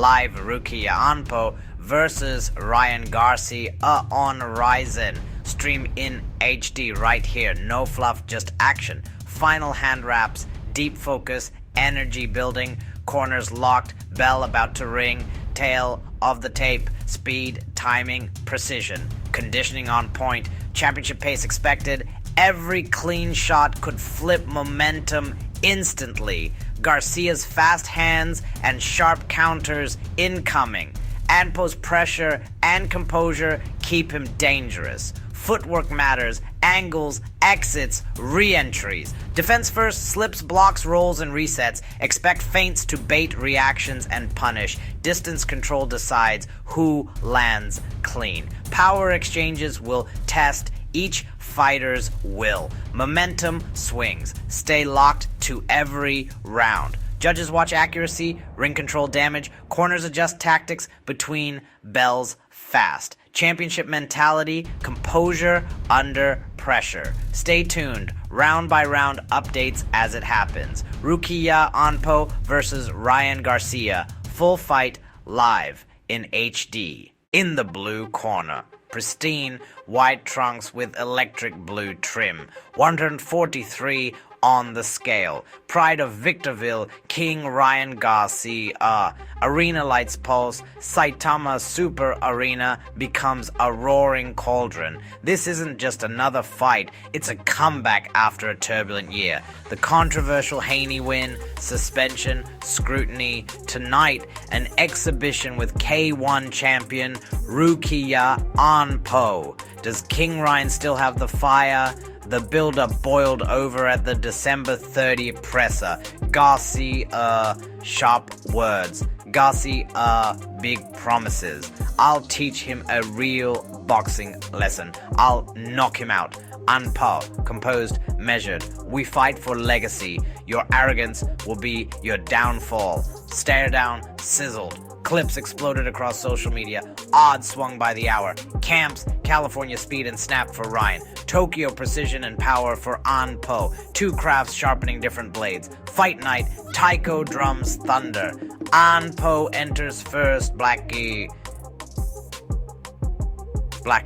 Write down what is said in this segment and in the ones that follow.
live Rukiya Anpo versus Ryan Garcia on Rizin. Stream in HD right here. No fluff, just action. Final hand wraps, deep focus, energy building, corners locked, bell about to ring, tail of the tape, speed, timing, precision, conditioning on point, championship pace expected. Every clean shot could flip momentum instantly. Garcia's fast hands and sharp counters incoming. Anpo's pressure and composure keep him dangerous. Footwork matters, angles, exits, re-entries. Defense first, slips, blocks, rolls, and resets. Expect feints to bait reactions and punish. Distance control decides who lands clean. Power exchanges will test each fighter's will. Momentum swings. Stay locked to every round. Judges watch accuracy, ring control damage, corners adjust tactics between bells fast. Championship mentality, composure under pressure. Stay tuned. Round by round updates as it happens. Rukiya Anpo versus Ryan Garcia. Full fight live in HD. In the blue corner, pristine white trunks with electric blue trim. 143 on the scale. Pride of Victorville, King Ryan Garcia. Arena lights pulse. Saitama Super Arena becomes a roaring cauldron. This isn't just another fight, it's a comeback after a turbulent year. The controversial Haney win, suspension, scrutiny. Tonight, an exhibition with K1 champion Rukiya Anpo. Does King Ryan still have the fire? The build-up boiled over at the December 30 presser. Garcia, sharp words. Garcia, big promises. I'll teach him a real boxing lesson. I'll knock him out. Anpo, composed, measured. We fight for legacy. Your arrogance will be your downfall. Stare down, sizzled. Clips exploded across social media. Odds swung by the hour. Camps, California speed and snap for Ryan. Tokyo precision and power for Anpo. Two crafts sharpening different blades. Fight night, taiko drums thunder. Anpo enters first. Black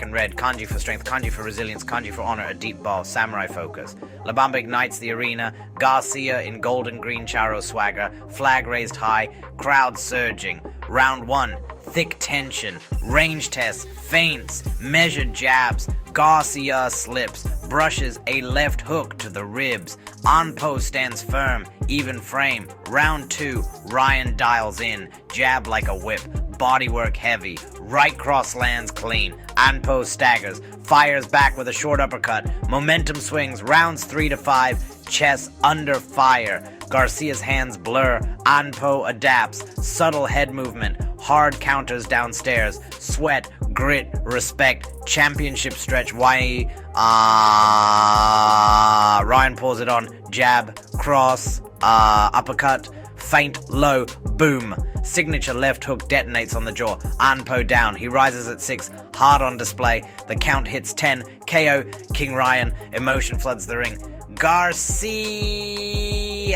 and red, kanji for strength, kanji for resilience, kanji for honor, a deep bow, samurai focus. Labamba ignites the arena, Garcia in golden green charo swagger, flag raised high, crowd surging. Round 1, thick tension, range tests, feints, measured jabs. Garcia slips, brushes a left hook to the ribs. Anpo stands firm, even frame. Round 2, Ryan dials in, jab like a whip, bodywork heavy. Right cross lands clean. Anpo staggers, fires back with a short uppercut. Momentum swings, rounds 3 to 5, chest under fire. Garcia's hands blur. Anpo adapts, subtle head movement, hard counters downstairs. Sweat, grit, respect, championship stretch. Ryan pulls it on. Jab, cross, uppercut, feint, low, boom. Signature left hook detonates on the jaw. Anpo down. He rises at 6. Hard on display. The count hits 10. KO. King Ryan. Emotion floods the ring. Garcia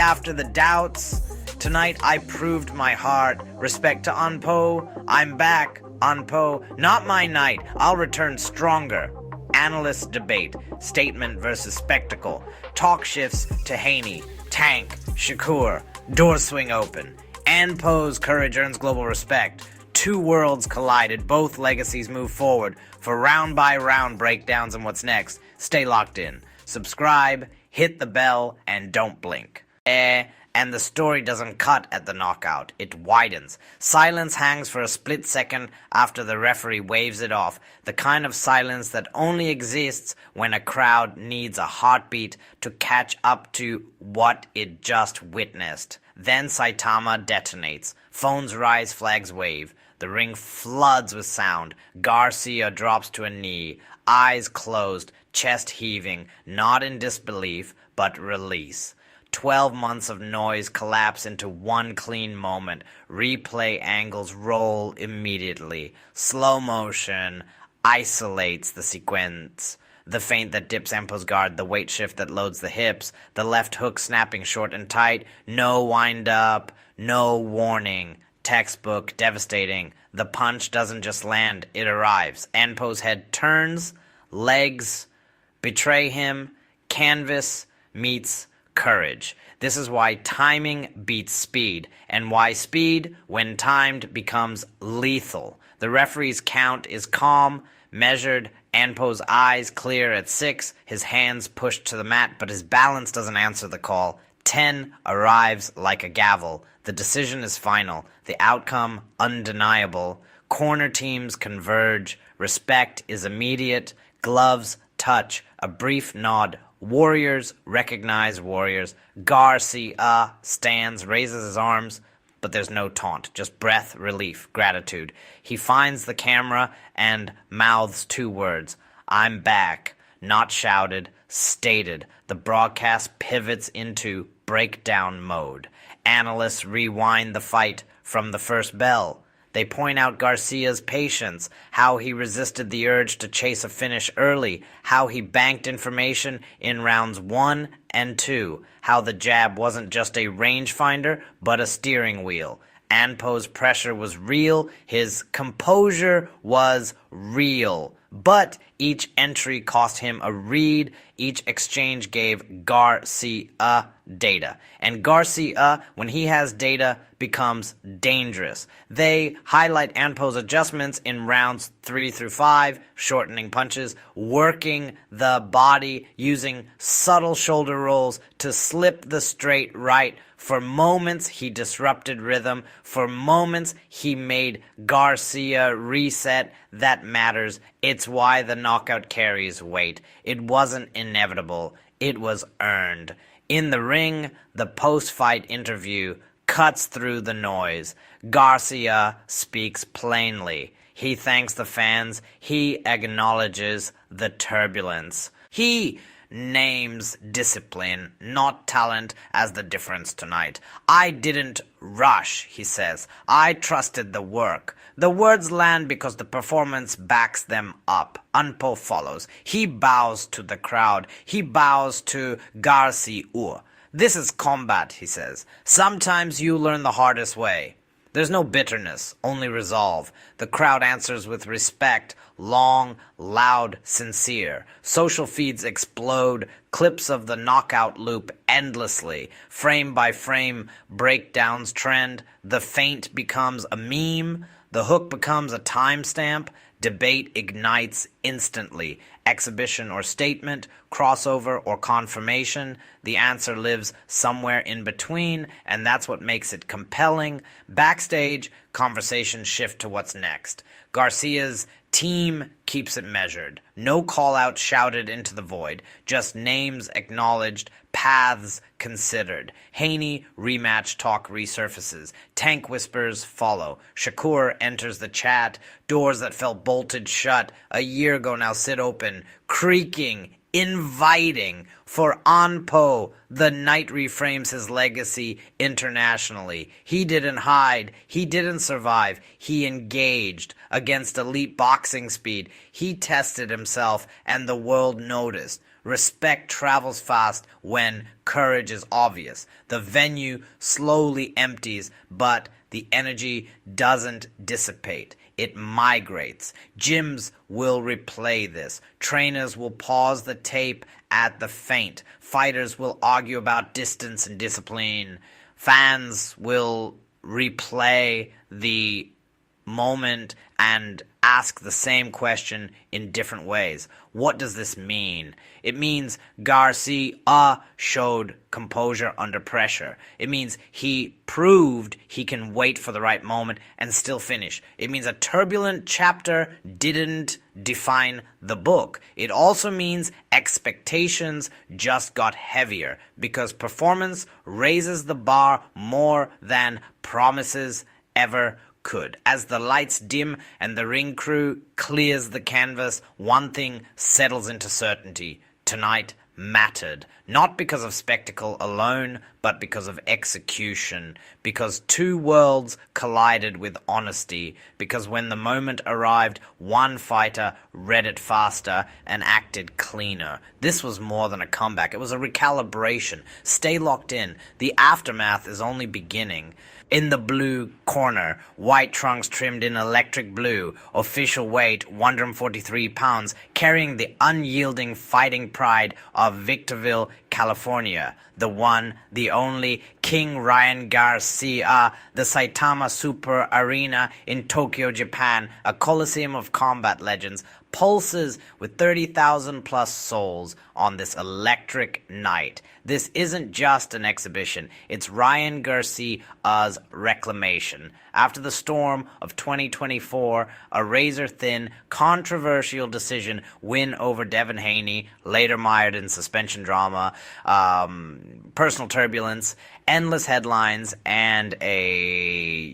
after the doubts. Tonight I proved my heart. Respect to Anpo. I'm back. Anpo. Not my night. I'll return stronger. Analysts debate. Statement versus spectacle. Talk shifts to Haney. Tank. Shakur. Doors swing open. Anpo's courage earns global respect. Two worlds collided. Both legacies move forward for round-by-round breakdowns and what's next. Stay locked in. Subscribe, hit the bell, and don't blink. And the story doesn't cut at the knockout. It widens. Silence hangs for a split second after the referee waves it off. The kind of silence that only exists when a crowd needs a heartbeat to catch up to what it just witnessed. Then Saitama detonates. Phones rise, flags wave. The ring floods with sound. Garcia drops to a knee. Eyes closed, chest heaving, not in disbelief, but release. 12 months of noise collapse into one clean moment. Replay angles roll immediately. Slow motion isolates the sequence. The feint that dips Anpo's guard, the weight shift that loads the hips, the left hook snapping short and tight, no wind up, no warning. textbook, devastating. The punch doesn't just land, it arrives. Anpo's head turns, legs betray him, canvas meets courage. This is why timing beats speed, and why speed, when timed, becomes lethal. The referee's count is calm, measured, Anpo's eyes clear at 6, his hands pushed to the mat, but his balance doesn't answer the call. 10 arrives like a gavel. The decision is final, the outcome undeniable. Corner teams converge, respect is immediate, gloves touch, a brief nod. Warriors recognize warriors. Garcia stands, raises his arms, but there's no taunt, just breath, relief, gratitude. He finds the camera and mouths 2 words. I'm back. Not shouted, stated. The broadcast pivots into breakdown mode. Analysts rewind the fight from the first bell. They point out Garcia's patience, how he resisted the urge to chase a finish early, how he banked information in rounds 1 and 2, how the jab wasn't just a rangefinder, but a steering wheel. Anpo's pressure was real, his composure was real. But each entry cost him a read, each exchange gave Garcia data. And Garcia, when he has data, becomes dangerous. They highlight Anpo's adjustments in rounds 3 through 5, shortening punches, working the body, using subtle shoulder rolls to slip the straight right. For moments, he disrupted rhythm. For moments, he made Garcia reset. That matters. It's why the knockout carries weight. It wasn't inevitable. It was earned. In the ring, the post-fight interview cuts through the noise. Garcia speaks plainly. He thanks the fans. He acknowledges the turbulence. He names discipline, not talent, as the difference tonight. I didn't rush, he says. I trusted the work. The words land because the performance backs them up. Anpo follows. He bows to the crowd. He bows to Garcia. This is combat, he says. Sometimes you learn the hardest way. There's no bitterness, only resolve. The crowd answers with respect, long, loud, sincere. Social feeds explode, clips of the knockout loop endlessly. Frame by frame, breakdowns trend. The feint becomes a meme. The hook becomes a timestamp. Debate ignites instantly. Exhibition or statement, crossover or confirmation. The answer lives somewhere in between, and that's what makes it compelling. Backstage, conversations shift to what's next. Garcia's team keeps it measured. No call-out shouted into the void. Just names acknowledged, paths considered. Haney rematch talk resurfaces. Tank whispers follow. Shakur enters the chat. Doors that felt bolted shut a year ago now sit open, creaking, inviting. For Anpo, the night reframes his legacy internationally. He didn't hide. He didn't survive. He engaged against elite boxing speed. He tested himself, and the world noticed. Respect travels fast when courage is obvious. The venue slowly empties, but the energy doesn't dissipate. It migrates. Gyms will replay this. Trainers will pause the tape at the feint. Fighters will argue about distance and discipline. Fans will replay the moment and ask the same question in different ways. What does this mean? It means Garcia showed composure under pressure. It means he proved he can wait for the right moment and still finish. It means a turbulent chapter didn't define the book. It also means expectations just got heavier because performance raises the bar more than promises ever could. As the lights dim and the ring crew clears the canvas, one thing settles into certainty. Tonight mattered, not because of spectacle alone, but but because of execution, because two worlds collided with honesty, because when the moment arrived, one fighter read it faster and acted cleaner. This was more than a comeback. It was a recalibration. Stay locked in. The aftermath is only beginning. In the blue corner, white trunks trimmed in electric blue, official weight 143 pounds, carrying the unyielding fighting pride of Victorville, California. The one, the only, King Ryan Garcia, the Saitama Super Arena in Tokyo, Japan, a coliseum of combat legends, pulses with 30,000 plus souls on this electric night. This isn't just an exhibition, it's Ryan Garcia's reclamation. After the storm of 2024, a razor-thin, controversial decision win over Devin Haney, later mired in suspension drama, personal turbulence, endless headlines, and a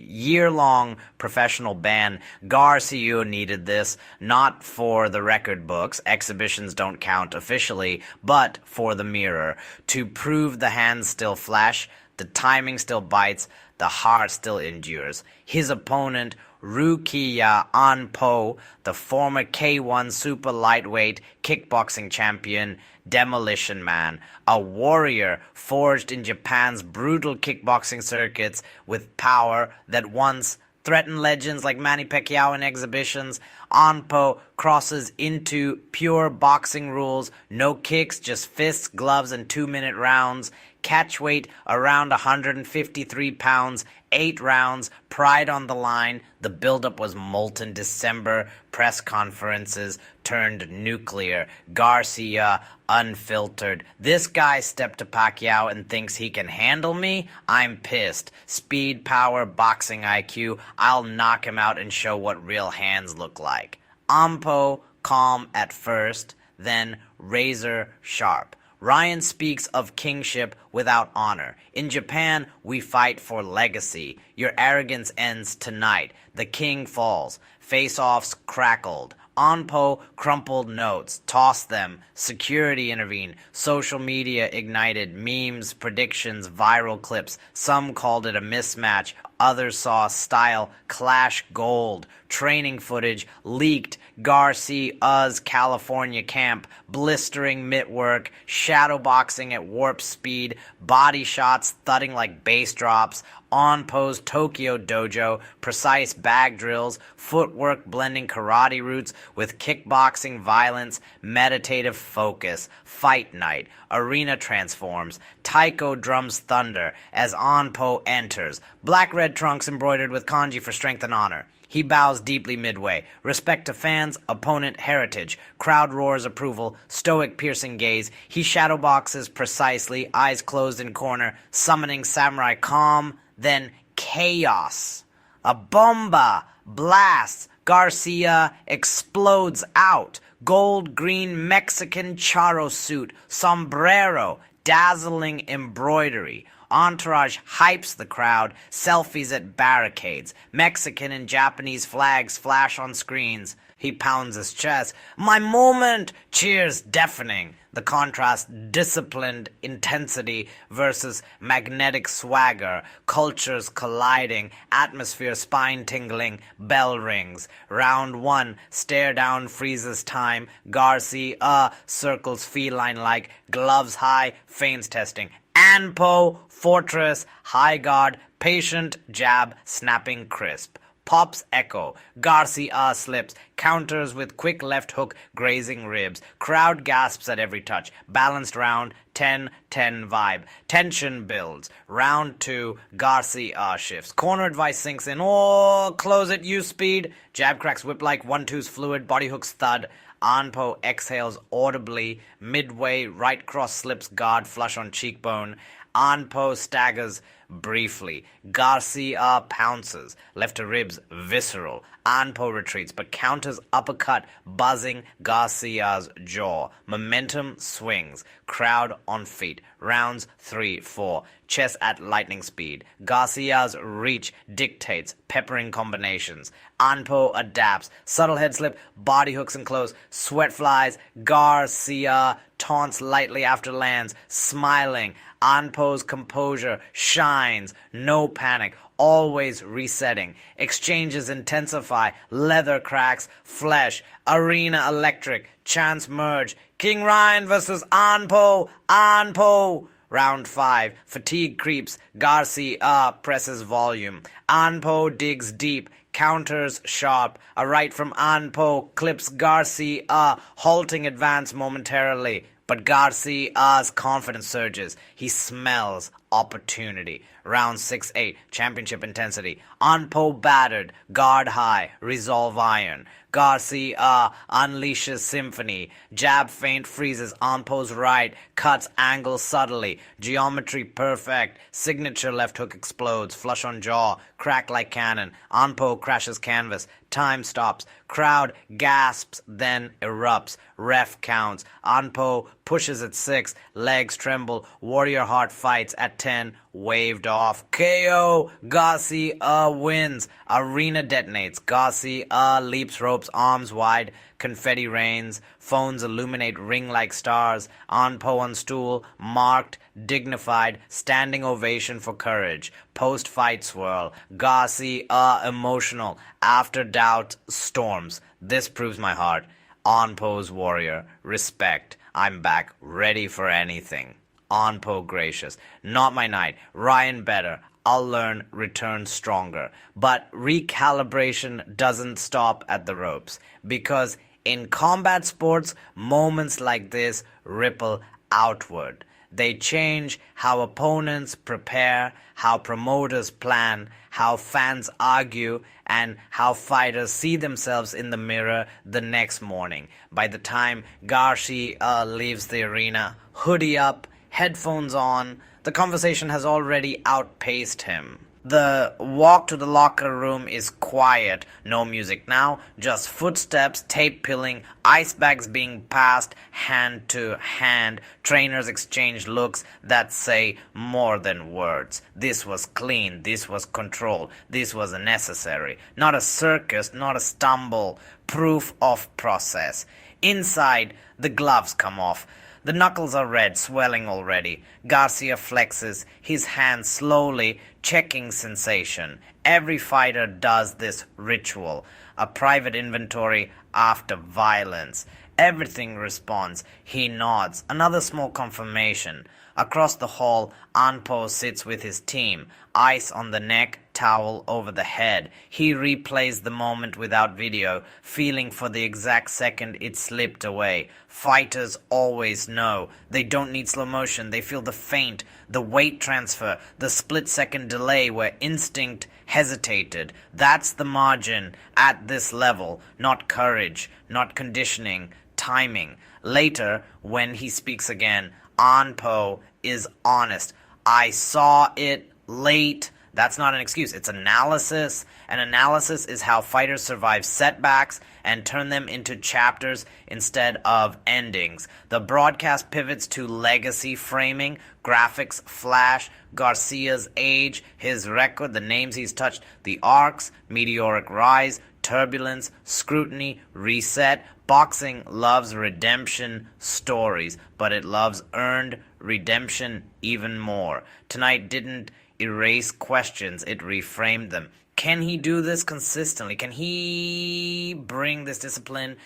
year-long professional ban. Garcia needed this, not for the record books, exhibitions don't count officially, but for the mirror, to prove the hands still flash, the timing still bites, the heart still endures. His opponent, Rukiya Anpo, the former K1 super lightweight kickboxing champion, Demolition Man, a warrior forged in Japan's brutal kickboxing circuits with power that once threatened legends like Manny Pacquiao in exhibitions. Anpo crosses into pure boxing rules, no kicks, just fists, gloves, and 2-minute rounds. Catch weight around 153 pounds, 8 rounds, pride on the line. The buildup was molten December. Press conferences turned nuclear. Garcia unfiltered. This guy stepped to Pacquiao and thinks he can handle me? I'm pissed. Speed, power, boxing IQ. I'll knock him out and show what real hands look like. Anpo, calm at first, then razor sharp. Ryan speaks of kingship without honor. In Japan, we fight for legacy. Your arrogance ends tonight. The king falls. Face-offs crackled. Anpo crumpled notes, tossed them. Security intervened. Social media ignited. Memes, predictions, viral clips. Some called it a mismatch. Others saw style clash gold. Training footage leaked. Garcia's California camp. Blistering mitt-work. Shadowboxing at warp speed. Body shots thudding like bass drops. Anpo's Tokyo dojo, precise bag drills, footwork blending karate roots with kickboxing violence, meditative focus, fight night, arena transforms, taiko drums thunder as Anpo enters, black-red trunks embroidered with kanji for strength and honor. He bows deeply midway. Respect to fans, opponent, heritage. Crowd roars approval, stoic piercing gaze. He shadowboxes precisely, eyes closed in corner, summoning samurai calm, then chaos. A bomba blasts. Garcia explodes out. Gold-green Mexican charro suit, sombrero, dazzling embroidery. Entourage hypes the crowd, selfies at barricades. Mexican and Japanese flags flash on screens. He pounds his chest. My moment! Cheers deafening. The contrast, disciplined intensity versus magnetic swagger, cultures colliding, atmosphere spine-tingling, bell rings. Round 1, stare down freezes time. Garcia circles feline-like, gloves high, feints testing. Anpo, fortress, high guard, patient, jab, snapping crisp. Pops echo. Garcia slips. Counters with quick left hook, grazing ribs. Crowd gasps at every touch. Balanced round, 10-10 vibe. Tension builds. Round 2, Garcia shifts. Corner advice sinks in. Oh, close it, use speed. Jab cracks whip like 1-2's fluid. Body hooks thud. Anpo exhales audibly. Midway, right cross slips guard flush on cheekbone. Anpo staggers briefly. Garcia pounces. Left to ribs, visceral. Anpo retreats, but counters uppercut, buzzing Garcia's jaw. Momentum swings. Crowd on feet. Rounds 3-4. Chess at lightning speed. Garcia's reach dictates peppering combinations. Anpo adapts. Subtle head slip, body hooks and close. Sweat flies. Garcia taunts lightly after lands, smiling. Anpo's composure shines, no panic, always resetting. Exchanges intensify, leather cracks, flesh, arena electric, chants merge. King Ryan versus Anpo, Anpo! Round 5. Fatigue creeps. Garcia presses volume. Anpo digs deep. Counters sharp. A right from Anpo clips Garcia, halting advance momentarily. But Garcia's confidence surges. He smells opportunity. Round 6-8. Championship intensity. Anpo battered. Guard high. Resolve iron. Garcia unleashes symphony. Jab feint freezes Anpo's right. Cuts angle subtly. Geometry perfect. Signature left hook explodes. Flush on jaw. Crack like cannon. Anpo crashes canvas. Time stops. Crowd gasps, then erupts. Ref counts. Anpo pushes at 6. Legs tremble. Warrior heart fights at 10. Waved off. KO. Garcia wins. Arena detonates. Garcia leaps ropes arms wide. Confetti rains. Phones illuminate ring-like stars. Anpo on stool. Marked. Dignified. Standing ovation for courage. Post-fight swirl. Garcia emotional. After doubt storms. This proves my heart. Anpo's warrior. Respect. I'm back. Ready for anything. Anpo gracious. Not my night. Ryan better. I'll learn, return stronger. But recalibration doesn't stop at the ropes. Because in combat sports, moments like this ripple outward. They change how opponents prepare, how promoters plan, how fans argue, and how fighters see themselves in the mirror the next morning. By the time Garcia leaves the arena, hoodie up, headphones on, the conversation has already outpaced him. The walk to the locker room is quiet. No music now, just footsteps, tape pilling, ice bags being passed hand to hand. Trainers exchange looks that say more than words. This was clean, this was controlled, this was necessary. Not a circus, not a stumble. Proof of process. Inside, the gloves come off. The knuckles are red, swelling already. Garcia flexes, his hand slowly checking sensation. Every fighter does this ritual. A private inventory after violence. Everything responds. He nods. Another small confirmation. Across the hall, Anpo sits with his team. Ice on the neck, towel over the head. He replays the moment without video, feeling for the exact second it slipped away. Fighters always know. They don't need slow motion. They feel the feint, the weight transfer, the split-second delay where instinct hesitated. That's the margin at this level. Not courage, not conditioning, timing. Later, when he speaks again, Anpo is honest. I saw it late. That's not an excuse. It's analysis. And analysis is how fighters survive setbacks and turn them into chapters instead of endings. The broadcast pivots to legacy framing, graphics flash, Garcia's age, his record, the names he's touched, the arcs, meteoric rise, turbulence, scrutiny, reset. Boxing loves redemption stories, but it loves earned redemption even more. Tonight didn't erase questions, it reframed them. Can he do this consistently? Can he bring this discipline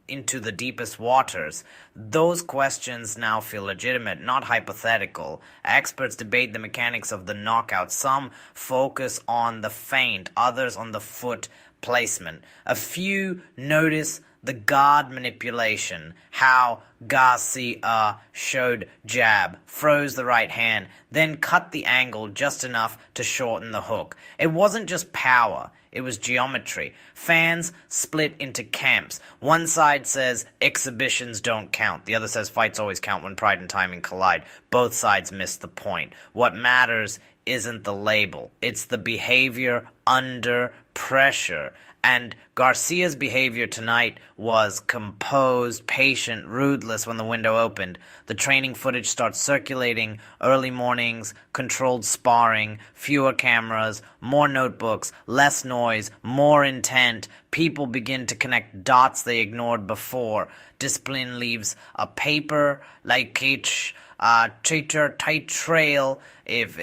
into the deepest waters? Those questions now feel legitimate, not hypothetical. Experts debate the mechanics of the knockout. Some focus on the feint, others on the foot placement. A few notice the guard manipulation, how Garcia showed jab, froze the right hand, then cut the angle just enough to shorten the hook. It wasn't just power, it was geometry. Fans split into camps. One side says exhibitions don't count. The other says fights always count when pride and timing collide. Both sides miss the point. What matters isn't the label. It's the behavior under pressure. And Garcia's behavior tonight was composed, patient, ruthless when the window opened. The training footage starts circulating, early mornings, controlled sparring, fewer cameras, more notebooks, less noise, more intent. People begin to connect dots they ignored before. Discipline leaves a paper like each tight trail, if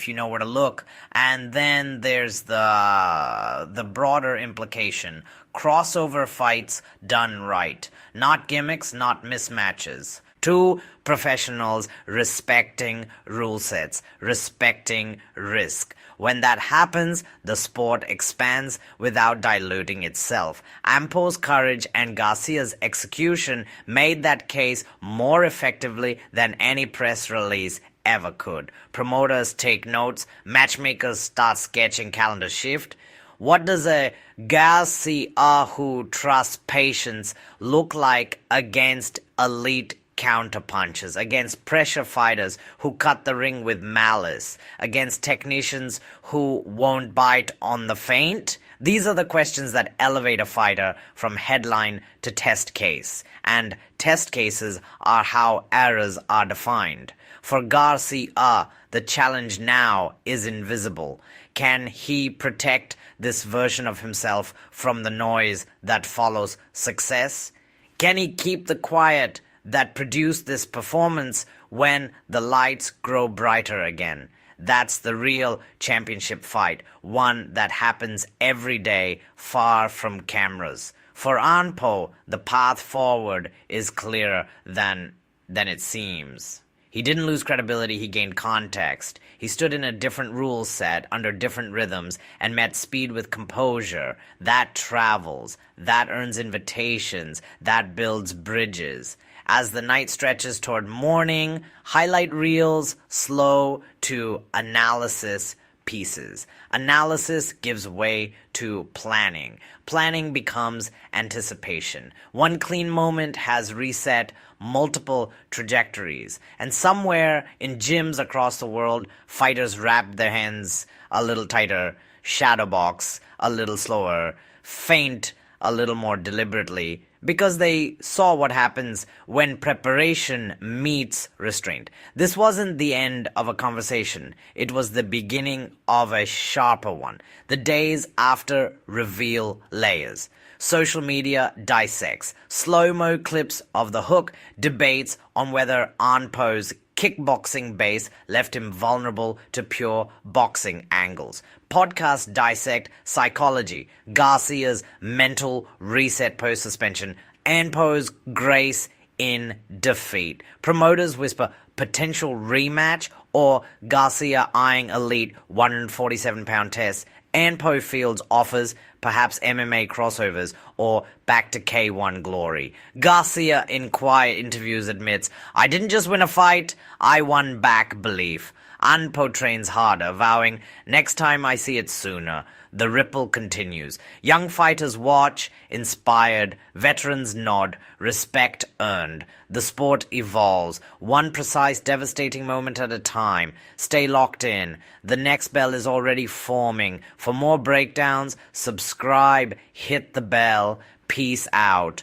you know where to look. And then there's the broader implication: crossover fights done right, not gimmicks, not mismatches. Two professionals respecting rule sets, respecting risk. When that happens, the sport expands without diluting itself. Ampo's courage and Garcia's execution made that case more effectively than any press release ever could. Promoters take notes, matchmakers start sketching calendar shift. What does a Garcia who trusts patience look like against elite counterpunches, against pressure fighters who cut the ring with malice, against technicians who won't bite on the feint? These are the questions that elevate a fighter from headline to test case, and test cases are how errors are defined. For Garcia, the challenge now is invisible. Can he protect this version of himself from the noise that follows success? Can he keep the quiet that produced this performance when the lights grow brighter again? That's the real championship fight, one that happens every day, far from cameras. For Anpo, the path forward is clearer than it seems. He didn't lose credibility, he gained context. He stood in a different rule set, under different rhythms, and met speed with composure. That travels, that earns invitations, that builds bridges. As the night stretches toward morning, highlight reels slow to analysis pieces. Analysis gives way to planning. Planning becomes anticipation. One clean moment has reset multiple trajectories. And somewhere in gyms across the world, fighters wrap their hands a little tighter, shadow box a little slower, feint a little more deliberately, because they saw what happens when preparation meets restraint. This wasn't the end of a conversation. It was the beginning of a sharper one. The days after reveal layers. Social media dissects. Slow-mo clips of the hook, debates on whether Anpo's kickboxing base left him vulnerable to pure boxing angles. Podcasts dissect psychology, Garcia's mental reset post-suspension, Anpo's grace in defeat. Promoters whisper potential rematch or Garcia eyeing elite 147-pound tests. Anpo fields offers, perhaps MMA crossovers, or back to K1 glory. Garcia, in quiet interviews, admits, "I didn't just win a fight, I won back belief." Anpo trains harder, vowing, "Next time I see it sooner." The ripple continues. Young fighters watch, inspired, veterans nod, respect earned. The sport evolves, one precise, devastating moment at a time. Stay locked in. The next bell is already forming. For more breakdowns, subscribe, hit the bell. Peace out.